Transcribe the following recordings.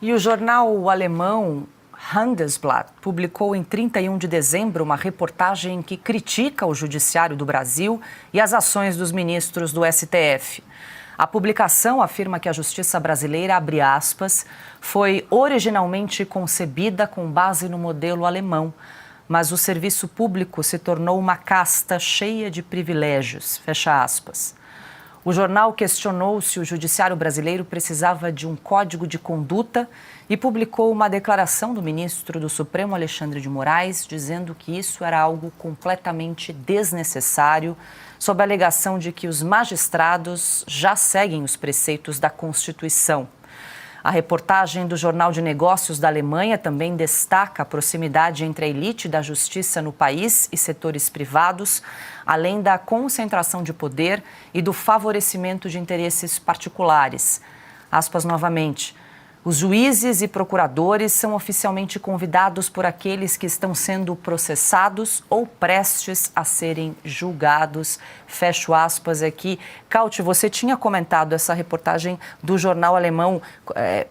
E o jornal alemão Handelsblatt publicou em 31 de dezembro uma reportagem que critica o judiciário do Brasil e as ações dos ministros do STF. A publicação afirma que a justiça brasileira, abre aspas, foi originalmente concebida com base no modelo alemão, mas o serviço público se tornou uma casta cheia de privilégios, fecha aspas. O jornal questionou se o judiciário brasileiro precisava de um código de conduta e publicou uma declaração do ministro do Supremo, Alexandre de Moraes, dizendo que isso era algo completamente desnecessário, sob a alegação de que os magistrados já seguem os preceitos da Constituição. A reportagem do Jornal de Negócios da Alemanha também destaca a proximidade entre a elite da justiça no país e setores privados, além da concentração de poder e do favorecimento de interesses particulares. Aspas novamente. Os juízes e procuradores são oficialmente convidados por aqueles que estão sendo processados ou prestes a serem julgados. Fecho aspas aqui. Kauti, você tinha comentado essa reportagem do jornal alemão,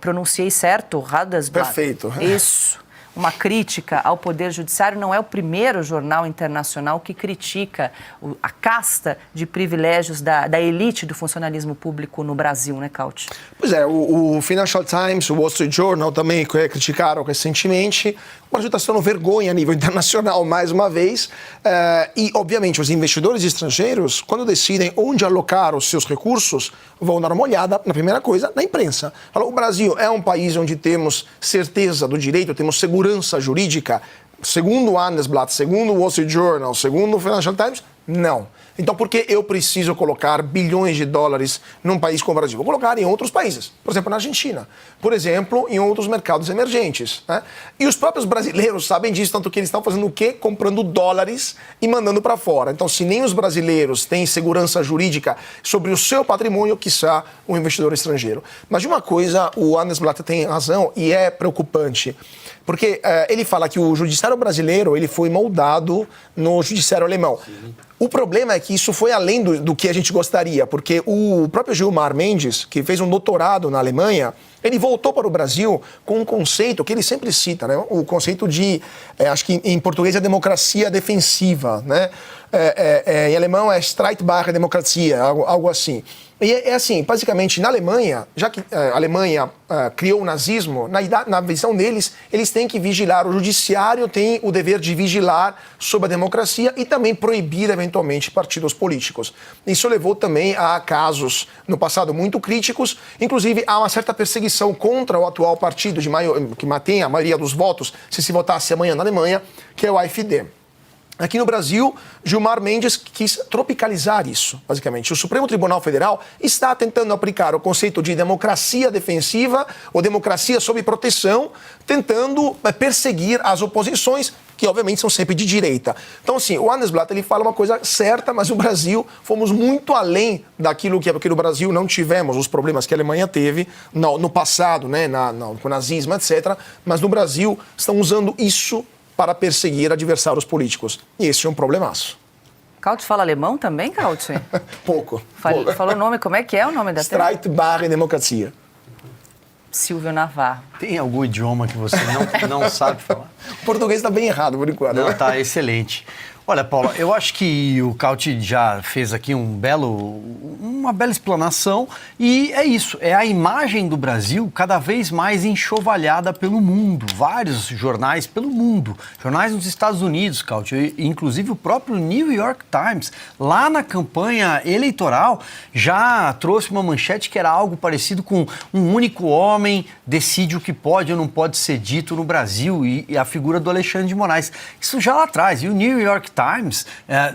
pronunciei certo? Handelsblatt? Perfeito. Isso. Uma crítica ao Poder Judiciário. Não é o primeiro jornal internacional que critica a casta de privilégios da elite do funcionalismo público no Brasil, né, Kauti? Pois é, o Financial Times, o Wall Street Journal também criticaram recentemente. O Brasil está sendo vergonha a nível internacional, mais uma vez. E, obviamente, os investidores estrangeiros, quando decidem onde alocar os seus recursos, vão dar uma olhada, na primeira coisa, na imprensa. O Brasil é um país onde temos certeza do direito, temos segurança jurídica. Segundo o Handelsblatt, segundo o Wall Street Journal, segundo o Financial Times, não. Então, por que eu preciso colocar bilhões de dólares num país como o Brasil? Vou colocar em outros países, por exemplo, na Argentina, por exemplo, em outros mercados emergentes, né? E os próprios brasileiros sabem disso, tanto que eles estão fazendo o quê? Comprando dólares e mandando para fora. Então, se nem os brasileiros têm segurança jurídica sobre o seu patrimônio, quiçá o investidor estrangeiro. Mas de uma coisa, o Handelsblatt tem razão e é preocupante, porque ele fala que o judiciário brasileiro ele foi moldado no judiciário alemão. Sim. O problema é que isso foi além do que a gente gostaria, porque o próprio Gilmar Mendes, que fez um doutorado na Alemanha, ele voltou para o Brasil com um conceito que ele sempre cita, né? O conceito de, acho que em português é democracia defensiva, né? Em alemão é Streitbare Demokratie, algo assim. E é assim, basicamente, na Alemanha, já que a Alemanha criou o nazismo, na visão deles, eles têm que vigilar, o judiciário tem o dever de vigilar sobre a democracia e também proibir, eventualmente, partidos políticos. Isso levou também a casos, no passado, muito críticos, inclusive há uma certa perseguição contra o atual partido que mantém a maioria dos votos, se votasse amanhã na Alemanha, que é o AfD. Aqui no Brasil, Gilmar Mendes quis tropicalizar isso, basicamente. O Supremo Tribunal Federal está tentando aplicar o conceito de democracia defensiva ou democracia sob proteção, tentando perseguir as oposições, que obviamente são sempre de direita. Então, assim, o Handelsblatt ele fala uma coisa certa, mas o Brasil fomos muito além daquilo que porque no Brasil não tivemos os problemas que a Alemanha teve no passado, né, com o nazismo, etc. Mas no Brasil estão usando isso para perseguir adversários políticos. E esse é um problemaço. Kauti fala alemão também, Kauti? Pouco. Falou o nome, como é que é o nome da terra? Streitbare Demokratie. Silvio Navarro. Tem algum idioma que você não sabe falar? O português está bem errado, por enquanto. Não, está excelente. Olha, Paula, eu acho que o Kauti já fez aqui uma bela explanação e é isso, é a imagem do Brasil cada vez mais enxovalhada pelo mundo, vários jornais pelo mundo, jornais nos Estados Unidos, Kauti, inclusive o próprio New York Times, lá na campanha eleitoral, já trouxe uma manchete que era algo parecido com um único homem decide o que pode ou não pode ser dito no Brasil e a figura do Alexandre de Moraes. Isso já lá atrás, e o New York Times,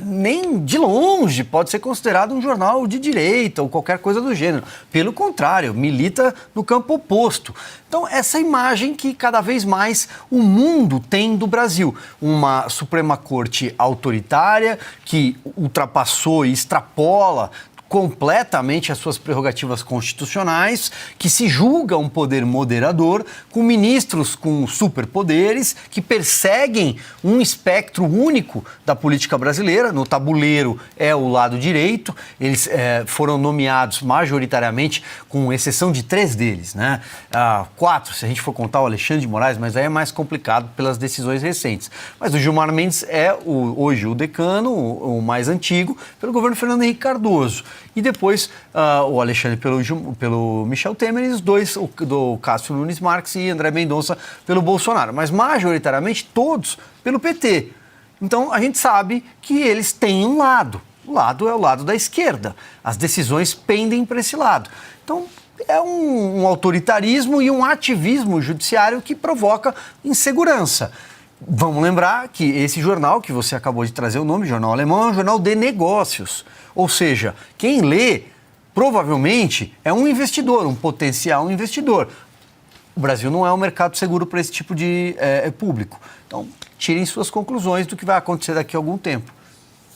nem de longe pode ser considerado um jornal de direita ou qualquer coisa do gênero. Pelo contrário, milita no campo oposto. Então, essa imagem que cada vez mais o mundo tem do Brasil. Uma Suprema Corte autoritária que ultrapassou e extrapola completamente as suas prerrogativas constitucionais, que se julga um poder moderador, com ministros com superpoderes que perseguem um espectro único da política brasileira. No tabuleiro é o lado direito, eles foram nomeados majoritariamente, com exceção de 3 deles, né? 4, se a gente for contar o Alexandre de Moraes, mas aí é mais complicado pelas decisões recentes. Mas o Gilmar Mendes é hoje o decano, o mais antigo, pelo governo Fernando Henrique Cardoso. E depois o Alexandre pelo Michel Temer e os dois, do Cássio Nunes Marques e André Mendonça pelo Bolsonaro. Mas majoritariamente todos pelo PT. Então a gente sabe que eles têm um lado. O lado é o lado da esquerda. As decisões pendem para esse lado. Então é um autoritarismo e um ativismo judiciário que provoca insegurança. Vamos lembrar que esse jornal, que você acabou de trazer o nome, Jornal Alemão, é um jornal de negócios. Ou seja, quem lê provavelmente é um investidor, um potencial investidor. O Brasil não é um mercado seguro para esse tipo de público. Então, tirem suas conclusões do que vai acontecer daqui a algum tempo.